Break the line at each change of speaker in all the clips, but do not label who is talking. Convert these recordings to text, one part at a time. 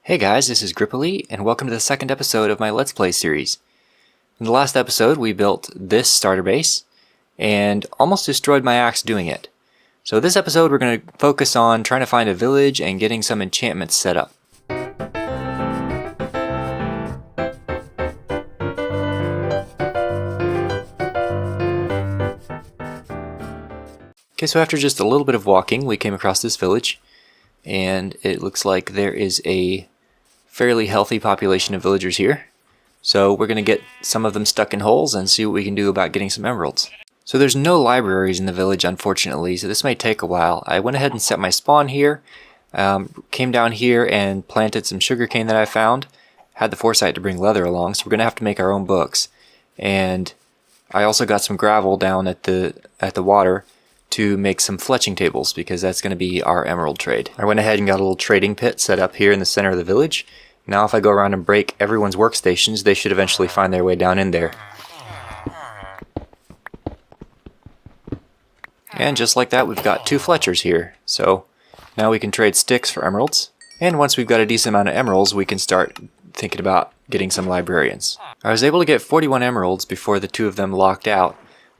Hey guys, this is Gripolli, and welcome to the second episode of my Let's Play series. In the last episode, we built this starter base, and almost destroyed my axe doing it. So this episode, we're going to focus on trying to find a village and getting some enchantments set up. Okay, so after just a little bit of walking, we came across this village, and it looks like there is a fairly healthy population of villagers here. So we're going to get some of them stuck in holes and see what we can do about getting some emeralds. So there's no libraries in the village, unfortunately, so this might take a while. I went ahead and set my spawn here, came down here and planted some sugarcane that I found. Had the foresight to bring leather along, so we're going to have to make our own books. And I also got some gravel down at the water to make some fletching tables, because that's going to be our emerald trade. I went ahead and got a little trading pit set up here in the center of the village. Now if I go around and break everyone's workstations, they should eventually find their way down in there. And just like that, we've got 2 Fletchers here. So now we can trade sticks for emeralds. And once we've got a decent amount of emeralds, we can start thinking about getting some librarians. I was able to get 41 emeralds before the 2 of them locked out,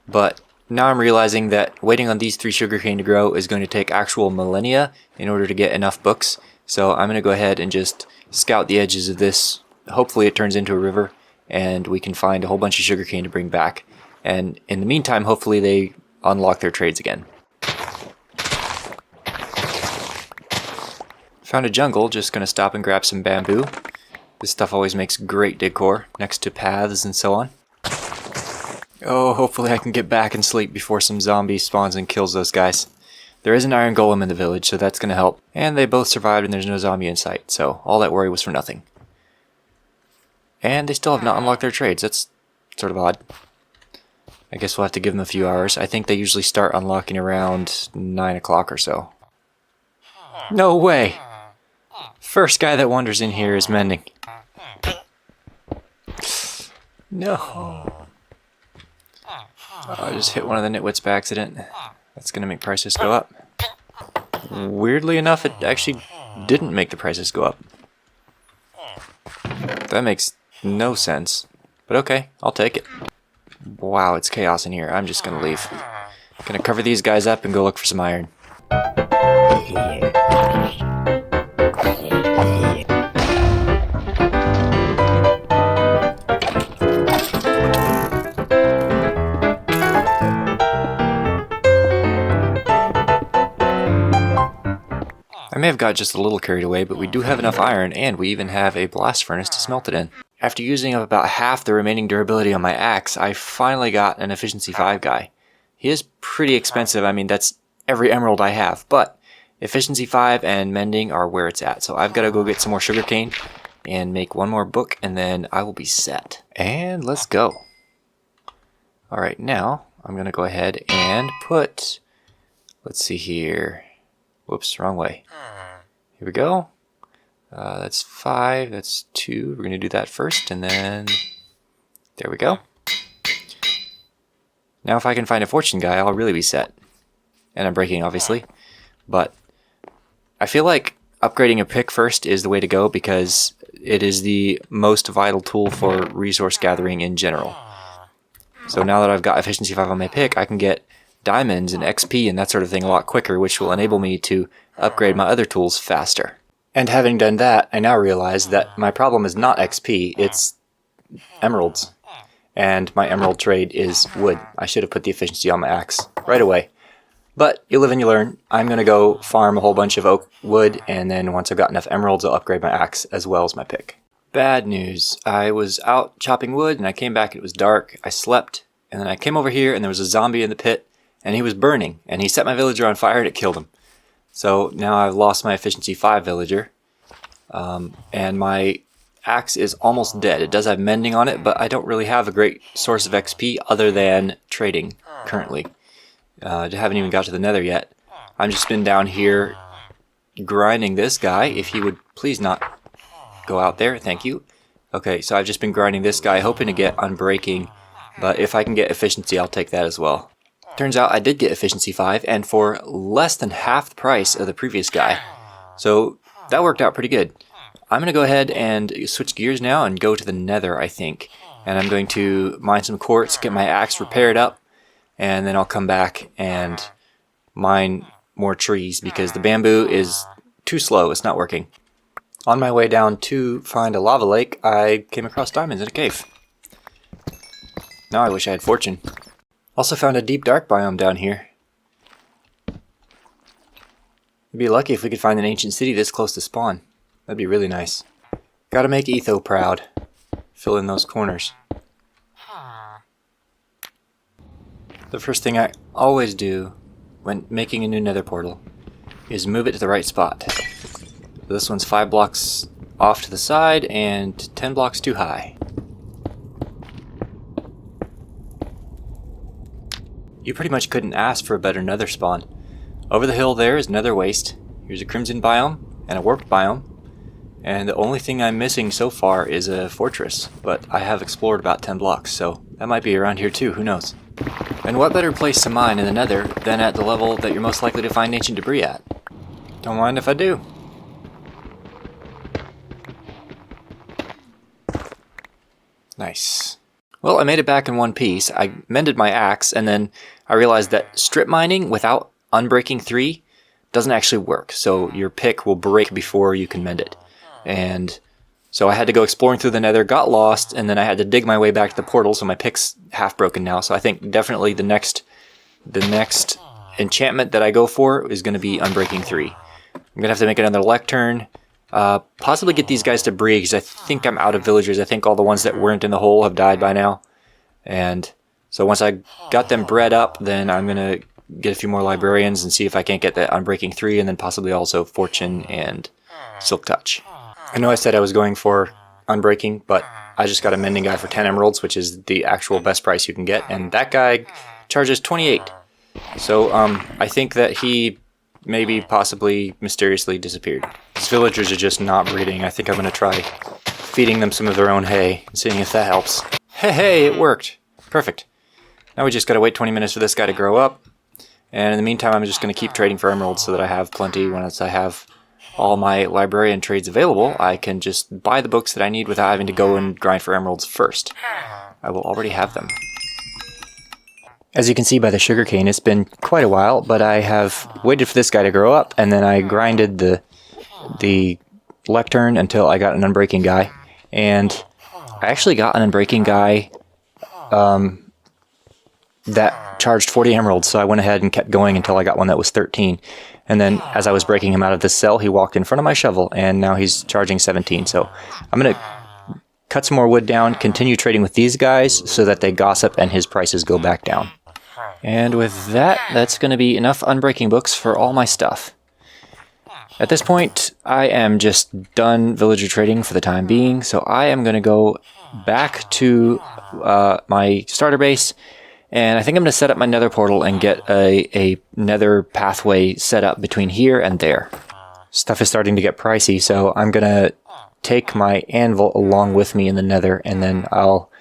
but now I'm realizing that waiting on these 3 sugarcane to grow is going to take actual millennia in order to get enough books. So I'm going to go ahead and just scout the edges of this. Hopefully it turns into a river and we can find a whole bunch of sugarcane to bring back. And in the meantime, hopefully they unlock their trades again. Found a jungle, just going to stop and grab some bamboo. This stuff always makes great decor next to paths and so on. Oh, hopefully I can get back and sleep before some zombie spawns and kills those guys. There is an iron golem in the village, so that's going to help. And they both survived and there's no zombie in sight, so all that worry was for nothing. And they still have not unlocked their trades. That's sort of odd. I guess we'll have to give them a few hours. I think they usually start unlocking around 9 o'clock or so. No way! First guy that wanders in here is mending. No. Oh, I just hit one of the nitwits by accident. That's going to make prices go up. Weirdly enough, it actually didn't make the prices go up. That makes no sense. But okay, I'll take it. Wow, it's chaos in here. I'm just going to leave. Gonna cover these guys up and go look for some iron. I may have got just a little carried away, but we do have enough iron, and we even have a blast furnace to smelt it in. After using up about half the remaining durability on my axe, I finally got an efficiency 5 guy. He is pretty expensive. I mean, that's every emerald I have, but efficiency 5 and mending are where it's at. So I've got to go get some more sugarcane and make one more book, and then I will be set. And let's go. Alright, now I'm going to go ahead and put, let's see here. Whoops, wrong way. Here we go. That's 5, that's 2. We're going to do that first, and then there we go. Now if I can find a fortune guy, I'll really be set. And I'm breaking, obviously. But I feel like upgrading a pick first is the way to go, because it is the most vital tool for resource gathering in general. So now that I've got efficiency 5 on my pick, I can get diamonds and XP and that sort of thing a lot quicker, which will enable me to upgrade my other tools faster. And having done that, I now realize that my problem is not XP, it's emeralds. And my emerald trade is wood. I should have put the efficiency on my axe right away. But you live and you learn. I'm going to go farm a whole bunch of oak wood, and then once I've got enough emeralds, I'll upgrade my axe as well as my pick. Bad news. I was out chopping wood, and I came back, it was dark, I slept, and then I came over here, and there was a zombie in the pit, and he was burning, and he set my villager on fire and it killed him. So now I've lost my efficiency 5 villager, and my axe is almost dead. It does have mending on it, but I don't really have a great source of XP other than trading currently. I haven't even got to the nether yet. I've just been down here grinding this guy. If he would please not go out there, thank you. Okay, so I've just been grinding this guy, hoping to get unbreaking, but if I can get efficiency, I'll take that as well. Turns out I did get efficiency 5, and for less than half the price of the previous guy. So that worked out pretty good. I'm going to go ahead and switch gears now and go to the nether, I think. And I'm going to mine some quartz, get my axe repaired up, and then I'll come back and mine more trees because the bamboo is too slow. It's not working. On my way down to find a lava lake, I came across diamonds in a cave. Now I wish I had fortune. Also found a deep dark biome down here. We'd be lucky if we could find an ancient city this close to spawn. That'd be really nice. Gotta make Etho proud. Fill in those corners. The first thing I always do when making a new nether portal is move it to the right spot. This one's 5 blocks off to the side and 10 blocks too high. You pretty much couldn't ask for a better nether spawn. Over the hill there is nether waste. Here's a crimson biome and a warped biome. And the only thing I'm missing so far is a fortress, but I have explored about 10 blocks, so that might be around here too, who knows. And what better place to mine in the nether than at the level that you're most likely to find ancient debris at? Don't mind if I do. Nice. Well, I made it back in one piece. I mended my axe, and then I realized that strip mining without unbreaking 3 doesn't actually work, so your pick will break before you can mend it. And so I had to go exploring through the nether, got lost, and then I had to dig my way back to the portal, so my pick's half broken now. So I think definitely the next enchantment that I go for is going to be Unbreaking 3. I'm going to have to make another lectern, possibly get these guys to breed, because I think I'm out of villagers. I think all the ones that weren't in the hole have died by now. And so once I got them bred up, then I'm going to get a few more librarians and see if I can't get that Unbreaking 3, and then possibly also Fortune and Silk Touch. I know I said I was going for Unbreaking, but I just got a mending guy for 10 emeralds, which is the actual best price you can get, and that guy charges 28. So I think that he maybe possibly mysteriously disappeared. These villagers are just not breeding. I think I'm going to try feeding them some of their own hay and seeing if that helps. Hey, it worked. Perfect. Now we just got to wait 20 minutes for this guy to grow up, and in the meantime I'm just going to keep trading for emeralds so that I have plenty. Once I have all my librarian trades available, I can just buy the books that I need without having to go and grind for emeralds first. I will already have them. As you can see by the sugarcane, it's been quite a while, but I have waited for this guy to grow up, and then I grinded the lectern until I got an unbreaking guy. And I actually got an unbreaking guy that charged 40 emeralds, so I went ahead and kept going until I got one that was 13. And then as I was breaking him out of the cell, he walked in front of my shovel, and now he's charging 17. So I'm going to cut some more wood down, continue trading with these guys so that they gossip and his prices go back down. And with that, that's going to be enough unbreaking books for all my stuff. At this point, I am just done villager trading for the time being, so I am going to go back to my starter base. And I think I'm going to set up my nether portal and get a nether pathway set up between here and there. Stuff is starting to get pricey, so I'm going to take my anvil along with me in the nether, and then I'll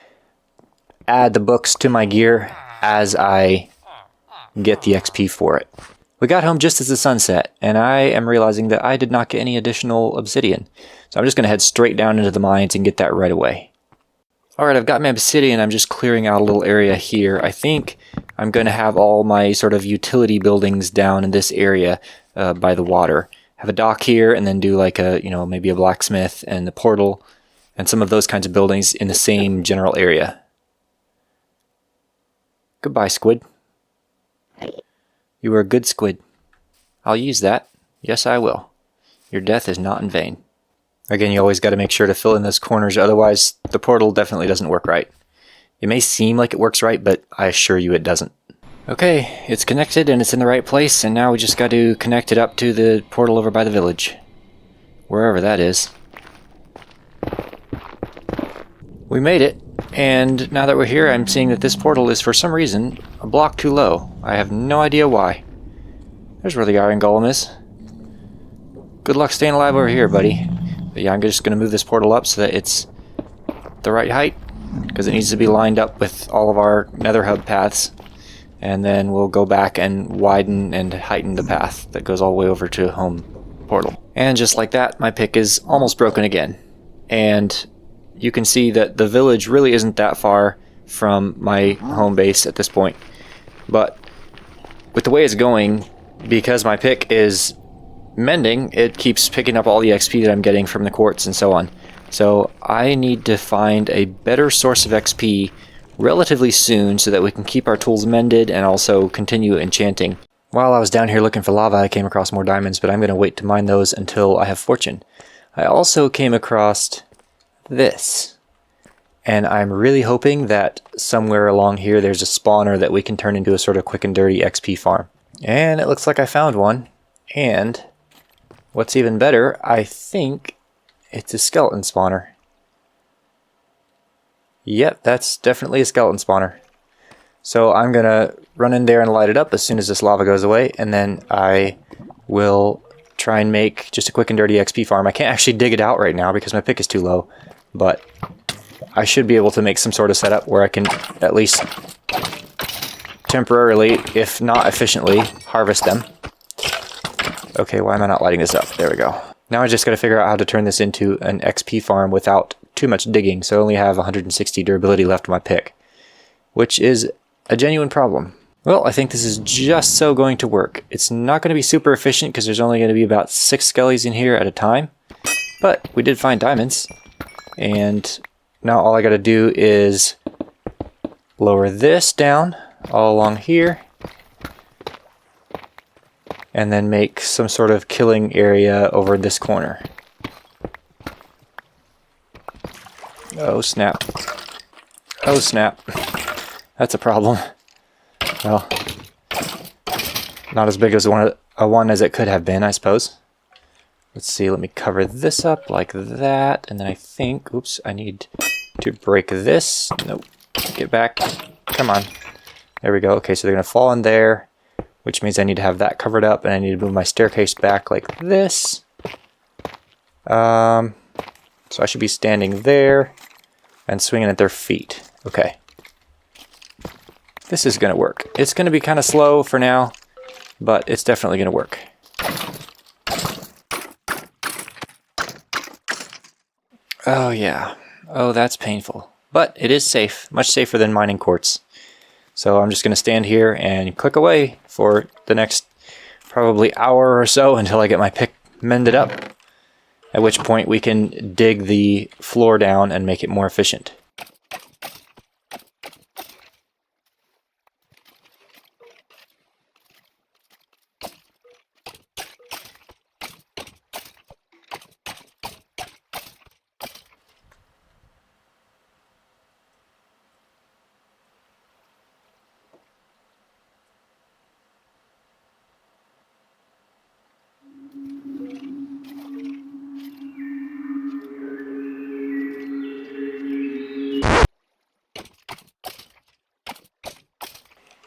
add the books to my gear as I get the XP for it. We got home just as the sun set, and I am realizing that I did not get any additional obsidian. So I'm just going to head straight down into the mines and get that right away. Alright, I've got my obsidian. I'm just clearing out a little area here. I think I'm going to have all my sort of utility buildings down in this area by the water. Have a dock here, and then do like a, maybe a blacksmith and the portal and some of those kinds of buildings in the same general area. Goodbye, squid. You were a good squid. I'll use that. Yes, I will. Your death is not in vain. Again, you always got to make sure to fill in those corners, otherwise the portal definitely doesn't work right. It may seem like it works right, but I assure you it doesn't. Okay, it's connected and it's in the right place, and now we just got to connect it up to the portal over by the village. Wherever that is. We made it, and now that we're here, I'm seeing that this portal is for some reason a block too low. I have no idea why. There's where the iron golem is. Good luck staying alive over here, buddy. But yeah, I'm just going to move this portal up so that it's the right height, because it needs to be lined up with all of our nether hub paths. And then we'll go back and widen and heighten the path that goes all the way over to home. portal. And just like that, my pick is almost broken again. And you can see that the village really isn't that far from my home base at this point. But with the way it's going, because my pick is mending, it keeps picking up all the XP that I'm getting from the quartz and so on. So I need to find a better source of XP relatively soon so that we can keep our tools mended and also continue enchanting. While I was down here looking for lava, I came across more diamonds, but I'm going to wait to mine those until I have fortune. I also came across this, and I'm really hoping that somewhere along here there's a spawner that we can turn into a sort of quick and dirty XP farm. And it looks like I found one, and what's even better, I think it's a skeleton spawner. Yep, that's definitely a skeleton spawner. So I'm gonna run in there and light it up as soon as this lava goes away, and then I will try and make just a quick and dirty XP farm. I can't actually dig it out right now because my pick is too low, but I should be able to make some sort of setup where I can at least temporarily, if not efficiently, harvest them. Okay, why am I not lighting this up? There we go. Now I just got to figure out how to turn this into an XP farm without too much digging, so I only have 160 durability left in my pick, which is a genuine problem. Well, I think this is just so going to work. It's not going to be super efficient because there's only going to be about 6 skellies in here at a time, but we did find diamonds, and now all I got to do is lower this down all along here, and then make some sort of killing area over this corner. Oh snap. Oh snap. That's a problem. Well, not as big as one as it could have been, I suppose. Let's see, let me cover this up like that, and then I think, oops, I need to break this. Nope. Get back. Come on. There we go. Okay, so they're going to fall in there, which means I need to have that covered up, and I need to move my staircase back like this. So I should be standing there and swinging at their feet. Okay. This is going to work. It's going to be kind of slow for now, but it's definitely going to work. Oh yeah. Oh, that's painful. But it is safe. Much safer than mining quartz. So I'm just going to stand here and click away for the next probably hour or so until I get my pick mended up. At which point we can dig the floor down and make it more efficient.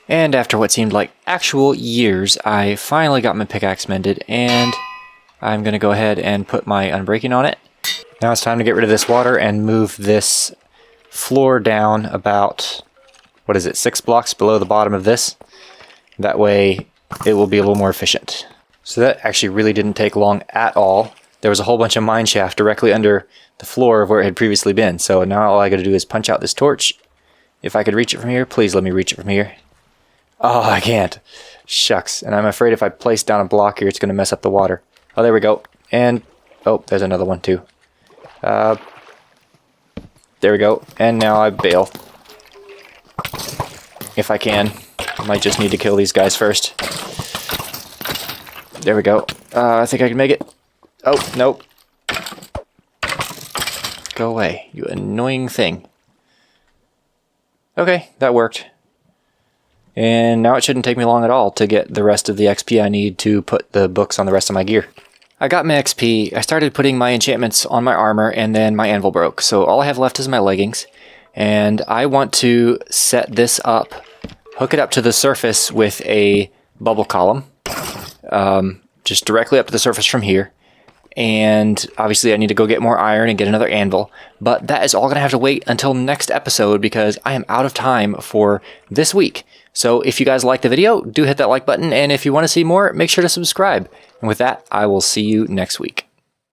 And after what seemed like actual years, I finally got my pickaxe mended, and I'm going to go ahead and put my unbreaking on it. Now it's time to get rid of this water and move this floor down about, 6 blocks below the bottom of this. That way it will be a little more efficient. So that actually really didn't take long at all. There was a whole bunch of mine shaft directly under the floor of where it had previously been. So now all I got to do is punch out this torch. If I could reach it from here, please let me reach it from here. Oh, I can't. Shucks. And I'm afraid if I place down a block here, it's going to mess up the water. Oh, there we go. And, oh, there's another one too. There we go. And now I bail. If I can. I might just need to kill these guys first. There we go. I think I can make it. Oh, nope. Go away, you annoying thing. Okay, that worked. And now it shouldn't take me long at all to get the rest of the XP I need to put the books on the rest of my gear. I got my XP, I started putting my enchantments on my armor, and then my anvil broke. So all I have left is my leggings. And I want to set this up, hook it up to the surface with a bubble column. Just directly up to the surface from here. And obviously I need to go get more iron and get another anvil. But that is all going to have to wait until next episode because I am out of time for this week. So if you guys like the video, do hit that like button, and if you want to see more, make sure to subscribe. And with that, I will see you next week.